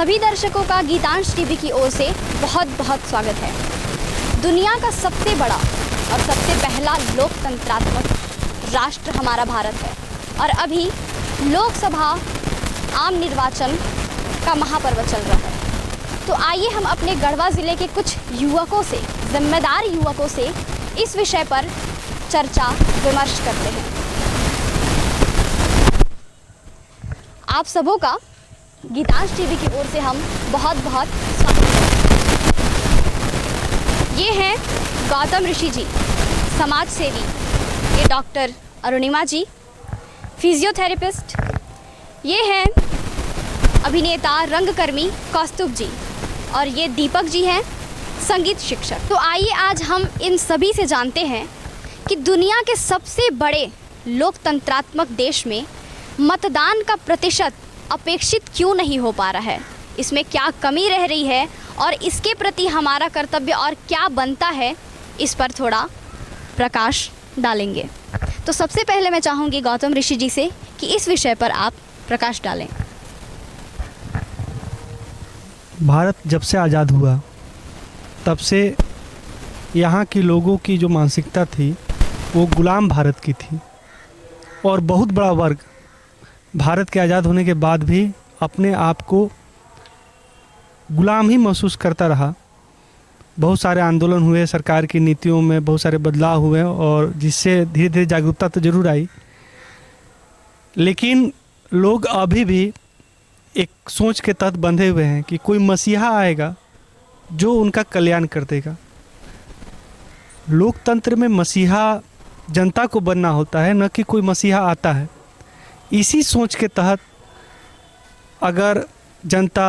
सभी दर्शकों का गीतांश टीवी की ओर से बहुत बहुत स्वागत है। दुनिया का सबसे बड़ा और सबसे पहला लोकतंत्रात्मक राष्ट्र हमारा भारत है और अभी लोकसभा आम निर्वाचन का महापर्व चल रहा है। तो आइए हम अपने गढ़वा ज़िले के कुछ युवकों से, जिम्मेदार युवकों से इस विषय पर चर्चा विमर्श करते हैं। आप सबों का गीतांश टीवी की ओर से हम बहुत बहुत स्वागत करते हैं। ये हैं गौतम ऋषि जी, समाज सेवी। ये डॉक्टर अरुणिमा जी, फिजियोथेरेपिस्ट। ये हैं अभिनेता रंगकर्मी कौस्तुभ जी और ये दीपक जी हैं, संगीत शिक्षक। तो आइए आज हम इन सभी से जानते हैं कि दुनिया के सबसे बड़े लोकतंत्रात्मक देश में मतदान का प्रतिशत अपेक्षित क्यों नहीं हो पा रहा है, इसमें क्या कमी रह रही है और इसके प्रति हमारा कर्तव्य और क्या बनता है, इस पर थोड़ा प्रकाश डालेंगे। तो सबसे पहले मैं चाहूँगी गौतम ऋषि जी से कि इस विषय पर आप प्रकाश डालें। भारत जब से आज़ाद हुआ तब से यहाँ के लोगों की जो मानसिकता थी वो गुलाम भारत की थी और बहुत बड़ा वर्ग भारत के आज़ाद होने के बाद भी अपने आप को गुलाम ही महसूस करता रहा। बहुत सारे आंदोलन हुए, सरकार की नीतियों में बहुत सारे बदलाव हुए और जिससे धीरे धीरे जागरूकता तो ज़रूर आई, लेकिन लोग अभी भी एक सोच के तहत बंधे हुए हैं कि कोई मसीहा आएगा जो उनका कल्याण कर देगा। लोकतंत्र में मसीहा जनता को बनना होता है, न कि कोई मसीहा आता है। इसी सोच के तहत अगर जनता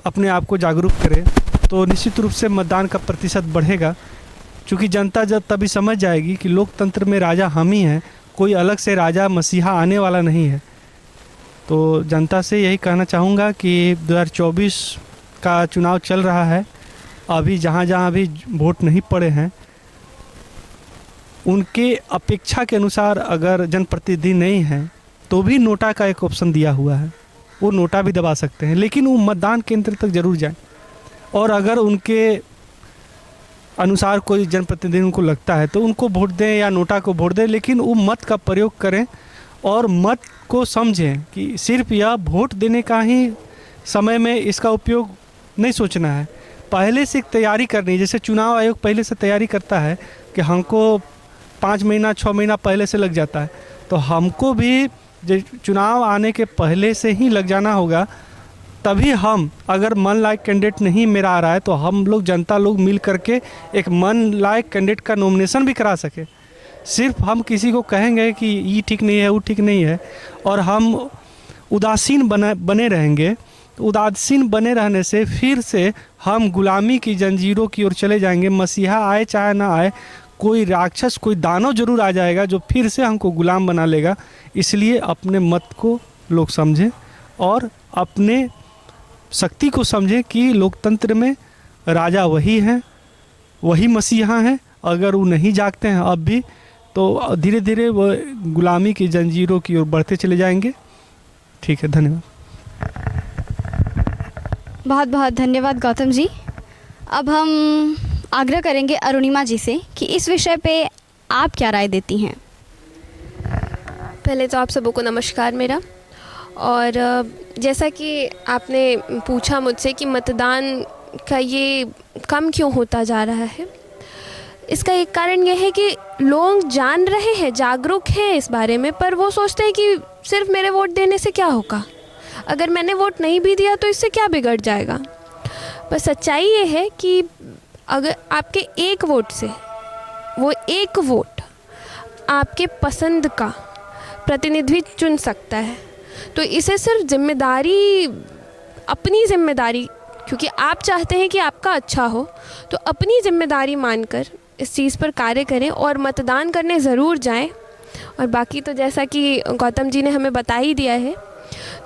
अपने आप को जागरूक करे तो निश्चित रूप से मतदान का प्रतिशत बढ़ेगा, क्योंकि जनता जब तभी समझ जाएगी कि लोकतंत्र में राजा हम ही हैं, कोई अलग से राजा मसीहा आने वाला नहीं है। तो जनता से यही कहना चाहूँगा कि 2024 का चुनाव चल रहा है, अभी जहाँ जहाँ भी वोट नहीं पड़े हैं उनके अपेक्षा के अनुसार अगर जनप्रतिनिधि नहीं हैं तो भी नोटा का एक ऑप्शन दिया हुआ है, वो नोटा भी दबा सकते हैं, लेकिन वो मतदान केंद्र तक ज़रूर जाएं। और अगर उनके अनुसार कोई जनप्रतिनिधि उनको लगता है तो उनको वोट दें या नोटा को वोट दें, लेकिन वो मत का प्रयोग करें और मत को समझें कि सिर्फ यह वोट देने का ही समय में इसका उपयोग नहीं सोचना है। पहले से तैयारी करनी है, जैसे चुनाव आयोग पहले से तैयारी करता है कि हमको 5 महीना 6 महीना पहले से लग जाता है, तो हमको भी चुनाव आने के पहले से ही लग जाना होगा। तभी हम, अगर मन लायक कैंडिडेट नहीं मेरा आ रहा है तो हम लोग जनता लोग मिल करके एक मन लायक कैंडिडेट का नॉमिनेशन भी करा सके। सिर्फ हम किसी को कहेंगे कि ये ठीक नहीं है, वो ठीक नहीं है और हम उदासीन बने रहेंगे, तो उदासीन बने रहने से फिर से हम गुलामी की जंजीरों की ओर चले जाएंगे। मसीहा आए चाहे ना आए, कोई राक्षस, कोई दानव जरूर आ जाएगा जो फिर से हमको गुलाम बना लेगा। इसलिए अपने मत को लोग समझें और अपने शक्ति को समझें कि लोकतंत्र में राजा वही हैं, वही मसीहा हैं। अगर वो नहीं जागते हैं अब भी तो धीरे धीरे वो गुलामी की जंजीरों की ओर बढ़ते चले जाएंगे। ठीक है, धन्यवाद। बहुत बहुत धन्यवाद गौतम जी। अब हम आग्रह करेंगे अरुणिमा जी से कि इस विषय पे आप क्या राय देती हैं। पहले तो आप सबों को नमस्कार मेरा। और जैसा कि आपने पूछा मुझसे कि मतदान का ये कम क्यों होता जा रहा है, इसका एक कारण यह है कि लोग जान रहे हैं, जागरूक हैं इस बारे में, पर वो सोचते हैं कि सिर्फ मेरे वोट देने से क्या होगा, अगर मैंने वोट नहीं भी दिया तो इससे क्या बिगड़ जाएगा। पर सच्चाई ये है कि अगर आपके एक वोट से, वो एक वोट आपके पसंद का प्रतिनिधि चुन सकता है, तो इसे सिर्फ जिम्मेदारी, अपनी जिम्मेदारी, क्योंकि आप चाहते हैं कि आपका अच्छा हो, तो अपनी जिम्मेदारी मानकर इस चीज़ पर कार्य करें और मतदान करने ज़रूर जाएं। और बाकी तो जैसा कि गौतम जी ने हमें बता ही दिया है,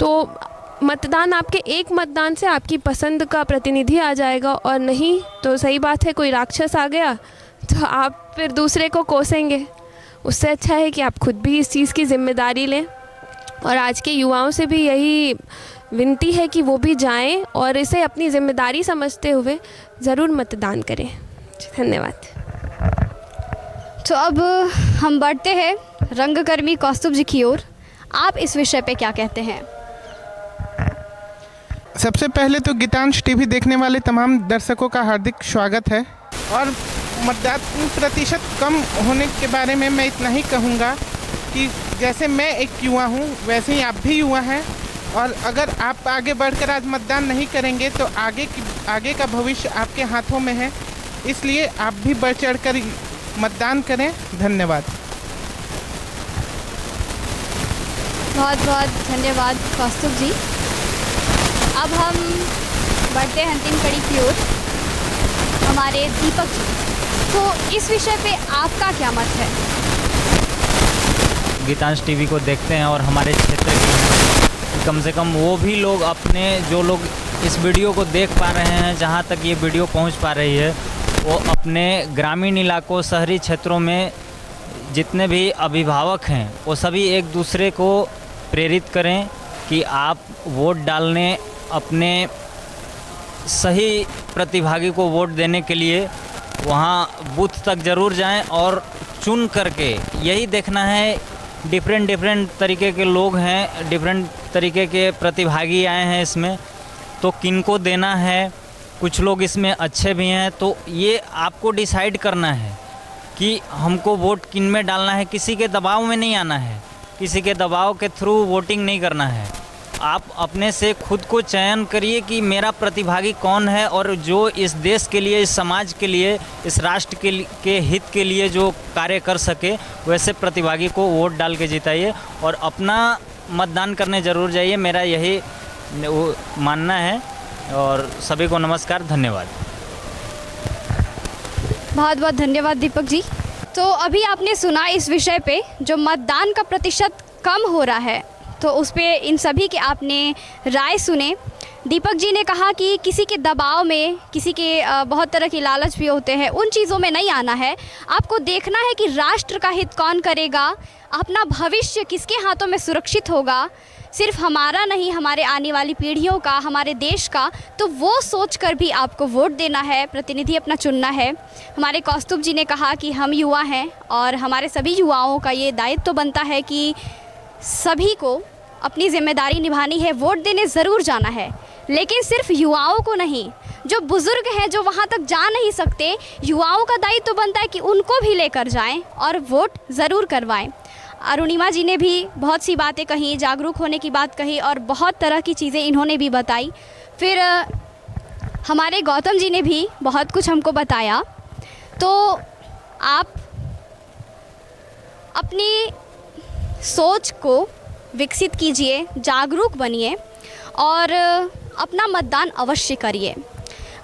तो मतदान, आपके एक मतदान से आपकी पसंद का प्रतिनिधि आ जाएगा, और नहीं तो सही बात है कोई राक्षस आ गया तो आप फिर दूसरे को कोसेंगे। उससे अच्छा है कि आप खुद भी इस चीज़ की जिम्मेदारी लें। और आज के युवाओं से भी यही विनती है कि वो भी जाएं और इसे अपनी जिम्मेदारी समझते हुए ज़रूर मतदान करें। धन्यवाद। तो अब हम बढ़ते हैं रंगकर्मी कौस्तुभ जी की ओर। आप इस विषय पे क्या कहते हैं? सबसे पहले तो गीतांश टीवी देखने वाले तमाम दर्शकों का हार्दिक स्वागत है। और मतदान प्रतिशत कम होने के बारे में मैं इतना ही कहूँगा कि जैसे मैं एक युवा हूँ वैसे ही आप भी युवा हैं, और अगर आप आगे बढ़कर आज मतदान नहीं करेंगे तो आगे का भविष्य आपके हाथों में है, इसलिए आप भी बढ़ चढ़ कर मतदान करें। धन्यवाद। बहुत बहुत धन्यवाद कौस्तुभ जी। अब हम बढ़ते हैं अंतिम कड़ी की ओर, हमारे दीपक जी। तो इस विषय पे आपका क्या मत है? गीतांश टीवी को देखते हैं और हमारे क्षेत्र के हैं, कम से कम वो भी लोग अपने, जो लोग इस वीडियो को देख पा रहे हैं, जहाँ तक ये वीडियो पहुँच पा रही है, वो अपने ग्रामीण इलाकों, शहरी क्षेत्रों में जितने भी अभिभावक हैं वो सभी एक दूसरे को प्रेरित करें कि आप वोट डालने, अपने सही प्रतिभागी को वोट देने के लिए वहाँ बूथ तक ज़रूर जाएं और चुन करके, यही देखना है, डिफरेंट तरीके के लोग हैं, डिफरेंट तरीके के प्रतिभागी आए हैं इसमें, तो किनको देना है। कुछ लोग इसमें अच्छे भी हैं, तो ये आपको डिसाइड करना है कि हमको वोट किन में डालना है। किसी के दबाव में नहीं आना है, किसी के दबाव के थ्रू वोटिंग नहीं करना है। आप अपने से खुद को चयन करिए कि मेरा प्रतिभागी कौन है, और जो इस देश के लिए, इस समाज के लिए, इस राष्ट्र के हित के लिए जो कार्य कर सके, वैसे प्रतिभागी को वोट डाल के जिताइए और अपना मतदान करने ज़रूर जाइए। मेरा यही मानना है और सभी को नमस्कार, धन्यवाद। बहुत बहुत धन्यवाद दीपक जी। तो अभी आपने सुना इस विषय पे, जो मतदान का प्रतिशत कम हो रहा है, तो उस पे इन सभी के आपने राय सुने। दीपक जी ने कहा कि किसी के दबाव में, किसी के बहुत तरह की लालच भी होते हैं, उन चीज़ों में नहीं आना है। आपको देखना है कि राष्ट्र का हित कौन करेगा, अपना भविष्य किसके हाथों में सुरक्षित होगा, सिर्फ हमारा नहीं, हमारे आने वाली पीढ़ियों का, हमारे देश का। तो वो सोचकर भी आपको वोट देना है, प्रतिनिधि अपना चुनना है। हमारे कौस्तुभ जी ने कहा कि हम युवा हैं और हमारे सभी युवाओं का ये दायित्व बनता है कि सभी को अपनी जिम्मेदारी निभानी है, वोट देने ज़रूर जाना है। लेकिन सिर्फ युवाओं को नहीं, जो बुज़ुर्ग हैं, जो वहाँ तक जा नहीं सकते, युवाओं का दायित्व बनता है कि उनको भी लेकर जाएं और वोट ज़रूर करवाएं। अरुणिमा जी ने भी बहुत सी बातें कही, जागरूक होने की बात कही और बहुत तरह की चीज़ें इन्होंने भी बताई। फिर हमारे गौतम जी ने भी बहुत कुछ हमको बताया। तो आप अपनी सोच को विकसित कीजिए, जागरूक बनिए और अपना मतदान अवश्य करिए।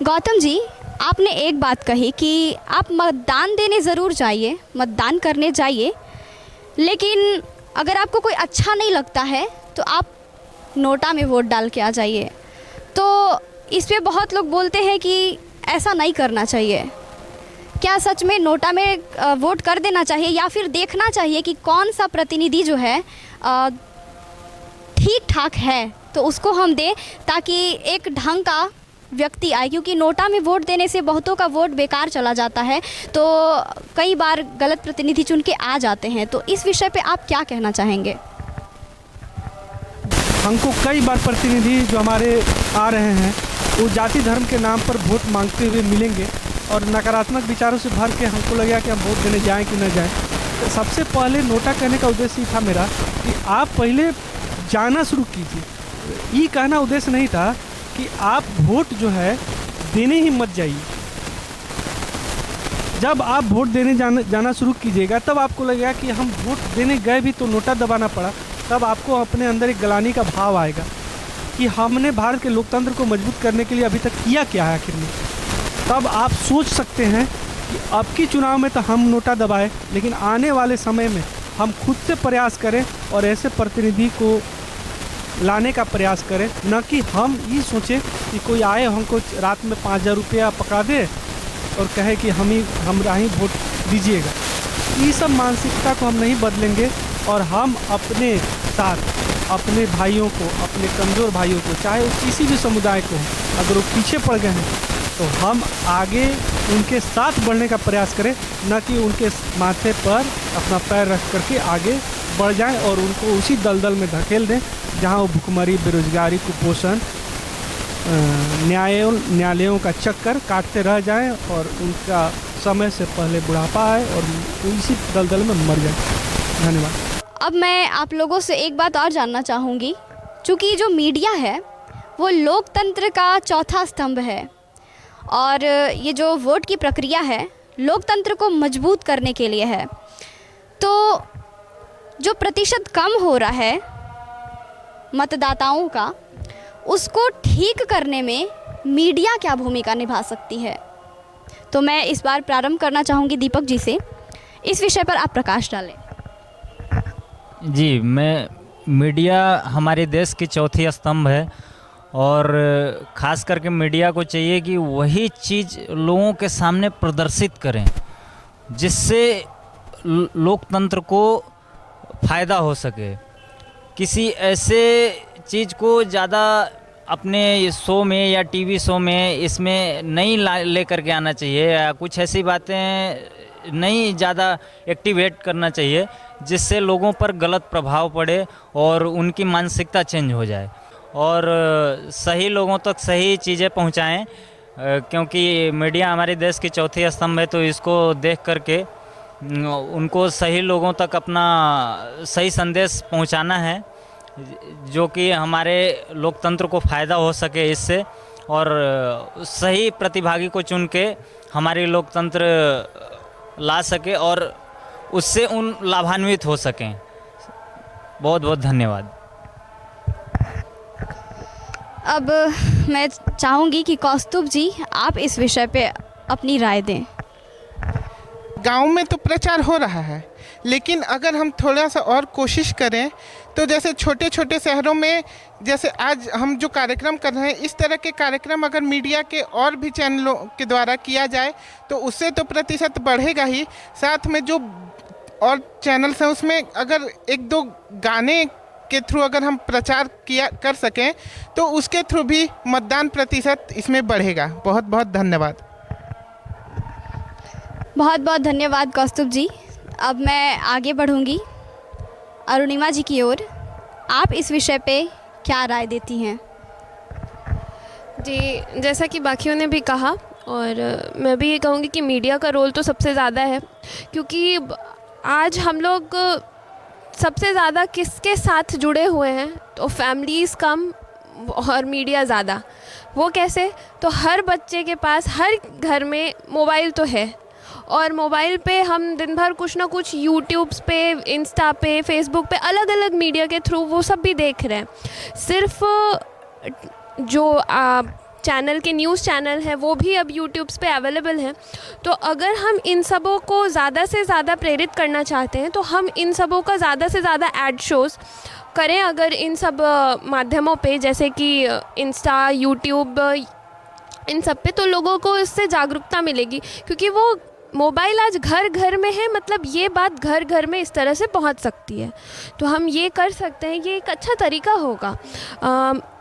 गौतम जी, आपने एक बात कही कि आप मतदान देने ज़रूर जाइए, मतदान करने जाइए, लेकिन अगर आपको कोई अच्छा नहीं लगता है तो आप नोटा में वोट डाल के आ जाइए। तो इस पे बहुत लोग बोलते हैं कि ऐसा नहीं करना चाहिए। क्या सच में नोटा में वोट कर देना चाहिए, या फिर देखना चाहिए कि कौन सा प्रतिनिधि जो है ठीक ठाक है तो उसको हम दें, ताकि एक ढंग का व्यक्ति आए? क्योंकि नोटा में वोट देने से बहुतों का वोट बेकार चला जाता है, तो कई बार गलत प्रतिनिधि चुन के आ जाते हैं। तो इस विषय पे आप क्या कहना चाहेंगे? हमको कई बार प्रतिनिधि जो हमारे आ रहे हैं वो जाति धर्म के नाम पर वोट मांगते हुए मिलेंगे और नकारात्मक विचारों से भर के हमको लगेगा कि हम वोट देने जाएं कि न जाएं। तो सबसे पहले नोटा कहने का उद्देश्य था मेरा कि आप पहले जाना शुरू कीजिए। ये कहना उद्देश्य नहीं था कि आप वोट जो है देने ही मत जाइए। जब आप वोट देने जाना शुरू कीजिएगा तब आपको लगेगा कि हम वोट देने गए भी तो नोटा दबाना पड़ा, तब आपको अपने अंदर एक ग्लानि का भाव आएगा कि हमने भारत के लोकतंत्र को मजबूत करने के लिए अभी तक किया क्या है आखिर में। तब आप सोच सकते हैं कि अब की चुनाव में तो हम नोटा दबाए, लेकिन आने वाले समय में हम खुद से प्रयास करें और ऐसे प्रतिनिधि को लाने का प्रयास करें, न कि हम ये सोचें कि कोई आए हमको रात में 5,000 रुपया पकड़ा दे और कहे कि हमरा ही वोट दीजिएगा। ये सब मानसिकता को हम नहीं बदलेंगे और हम अपने साथ अपने भाइयों को, अपने कमज़ोर भाइयों को, चाहे वो किसी भी समुदाय को, अगर वो पीछे पड़ गए हैं तो हम आगे उनके साथ बढ़ने का प्रयास करें, न कि उनके माथे पर अपना पैर रख करके आगे बढ़ जाएं और उनको उसी दलदल में धकेल दें जहां वो भुखमरी, बेरोजगारी, कुपोषण, न्यायालयों का चक्कर काटते रह जाएं और उनका समय से पहले बुढ़ापा आए और इसी दलदल में मर जाए। धन्यवाद। अब मैं आप लोगों से एक बात और जानना चाहूँगी, चूँकि जो मीडिया है वो लोकतंत्र का चौथा स्तंभ है और ये जो वोट की प्रक्रिया है लोकतंत्र को मजबूत करने के लिए है, तो जो प्रतिशत कम हो रहा है मतदाताओं का, उसको ठीक करने में मीडिया क्या भूमिका निभा सकती है? तो मैं इस बार प्रारंभ करना चाहूँगी दीपक जी से, इस विषय पर आप प्रकाश डालें। जी, मीडिया हमारे देश की चौथी स्तंभ है और ख़ास करके मीडिया को चाहिए कि वही चीज़ लोगों के सामने प्रदर्शित करें जिससे लोकतंत्र को फ़ायदा हो सके। किसी ऐसे चीज़ को ज़्यादा अपने शो में या टीवी शो में इसमें नहीं ले करके आना चाहिए, या कुछ ऐसी बातें नहीं ज़्यादा एक्टिवेट करना चाहिए जिससे लोगों पर गलत प्रभाव पड़े और उनकी मानसिकता चेंज हो जाए, और सही लोगों तक सही चीज़ें पहुंचाएं, क्योंकि मीडिया हमारे देश की चौथी स्तंभ है। तो इसको देख करके उनको सही लोगों तक अपना सही संदेश पहुंचाना है जो कि हमारे लोकतंत्र को फ़ायदा हो सके इससे, और सही प्रतिभागी को चुन के हमारी लोकतंत्र ला सके और उससे उन लाभान्वित हो सकें। बहुत बहुत धन्यवाद। अब मैं चाहूँगी कि कौस्तुभ जी आप इस विषय पे अपनी राय दें। गांव में तो प्रचार हो रहा है, लेकिन अगर हम थोड़ा सा और कोशिश करें तो जैसे छोटे छोटे शहरों में, जैसे आज हम जो कार्यक्रम कर रहे हैं, इस तरह के कार्यक्रम अगर मीडिया के और भी चैनलों के द्वारा किया जाए तो उससे तो प्रतिशत बढ़ेगा ही, साथ में जो और चैनल्स हैं उसमें अगर एक दो गाने के थ्रू अगर हम प्रचार कर सकें तो उसके थ्रू भी मतदान प्रतिशत इसमें बढ़ेगा। बहुत बहुत धन्यवाद। बहुत बहुत धन्यवाद कौस्तुभ जी। अब मैं आगे बढ़ूंगी अरुणिमा जी की ओर। आप इस विषय पे क्या राय देती हैं? जी, जैसा कि बाकियों ने भी कहा, और मैं भी ये कहूँगी कि मीडिया का रोल तो सबसे ज़्यादा है, क्योंकि आज हम लोग सबसे ज़्यादा किसके साथ जुड़े हुए हैं, तो फैमिलीज़ कम और मीडिया ज़्यादा। वो कैसे? तो हर बच्चे के पास हर घर में मोबाइल तो है, और मोबाइल पे हम दिन भर कुछ ना कुछ यूट्यूब्स पे, इंस्टा पे, फेसबुक पे अलग अलग मीडिया के थ्रू वो सब भी देख रहे हैं। सिर्फ जो चैनल के न्यूज़ चैनल हैं वो भी अब यूट्यूब्स पे अवेलेबल हैं। तो अगर हम इन सबों को ज़्यादा से ज़्यादा प्रेरित करना चाहते हैं तो हम इन सबों का ज़्यादा से ज़्यादा ऐड शोज़ करें अगर इन सब माध्यमों पे, जैसे कि इंस्टा, यूट्यूब, इन सब पे, तो लोगों को इससे जागरूकता मिलेगी, क्योंकि वो मोबाइल आज घर घर में है, मतलब ये बात घर घर में इस तरह से पहुंच सकती है। तो हम ये कर सकते हैं, ये एक अच्छा तरीका होगा।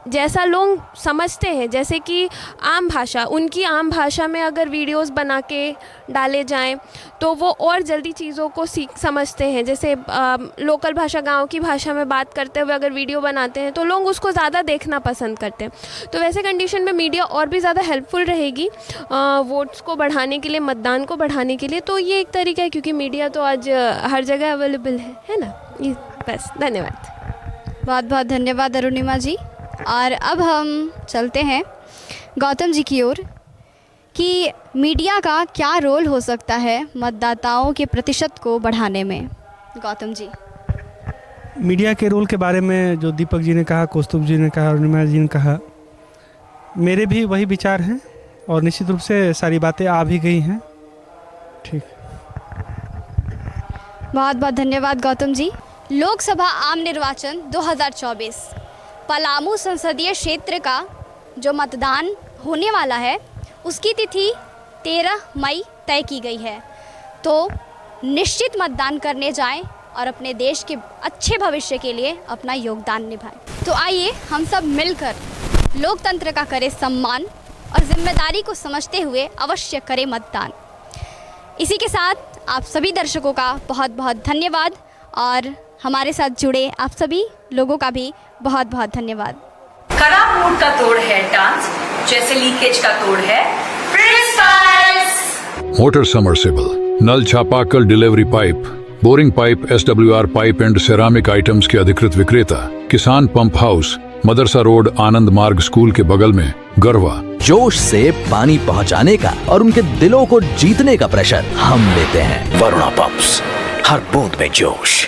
जैसा लोग समझते हैं, जैसे कि आम भाषा, उनकी आम भाषा में अगर वीडियोस बना के डाले जाएं तो वो और जल्दी चीज़ों को समझते हैं। जैसे लोकल भाषा, गांव की भाषा में बात करते हुए अगर वीडियो बनाते हैं तो लोग उसको ज़्यादा देखना पसंद करते हैं। तो वैसे कंडीशन में मीडिया और भी ज़्यादा हेल्पफुल रहेगी वोट्स को बढ़ाने के लिए, मतदान को बढ़ाने के लिए। तो ये एक तरीका है, क्योंकि मीडिया तो आज हर जगह अवेलेबल है ना। ये बस, धन्यवाद। बहुत बहुत धन्यवाद अरुणिमा जी। और अब हम चलते हैं गौतम जी की ओर कि मीडिया का क्या रोल हो सकता है मतदाताओं के प्रतिशत को बढ़ाने में। गौतम जी। मीडिया के रोल के बारे में जो दीपक जी ने कहा, कौस्तुभ जी ने कहा, अरुणिमा जी ने कहा, मेरे भी वही विचार हैं और निश्चित रूप से सारी बातें आ भी गई हैं। ठीक, बहुत बहुत धन्यवाद गौतम जी। लोकसभा आम निर्वाचन 2024 पलामू संसदीय क्षेत्र का जो मतदान होने वाला है उसकी तिथि 13 मई तय की गई है। तो निश्चित मतदान करने जाएं, और अपने देश के अच्छे भविष्य के लिए अपना योगदान निभाएं। तो आइए हम सब मिलकर लोकतंत्र का करें सम्मान और जिम्मेदारी को समझते हुए अवश्य करें मतदान। इसी के साथ आप सभी दर्शकों का बहुत बहुत धन्यवाद और हमारे साथ जुड़े आप सभी लोगों का भी बहुत बहुत धन्यवाद। खराब मूड का तोड़ है डांस, जैसे लीकेज का तोड़ है प्रिंस पाइप्स। मोटर समरसेबल, नल चापाकल delivery pipe, boring pipe, SWR pipe and ceramic items के अधिकृत विक्रेता, किसान पंप हाउस, मदरसा रोड, आनंद मार्ग स्कूल के बगल में, गरवा। जोश से पानी पहुंचाने का और उनके दिलों को जीतने का प्रेशर हम लेते हैं। वरुणा पंप्स, हर बूंद में जोश।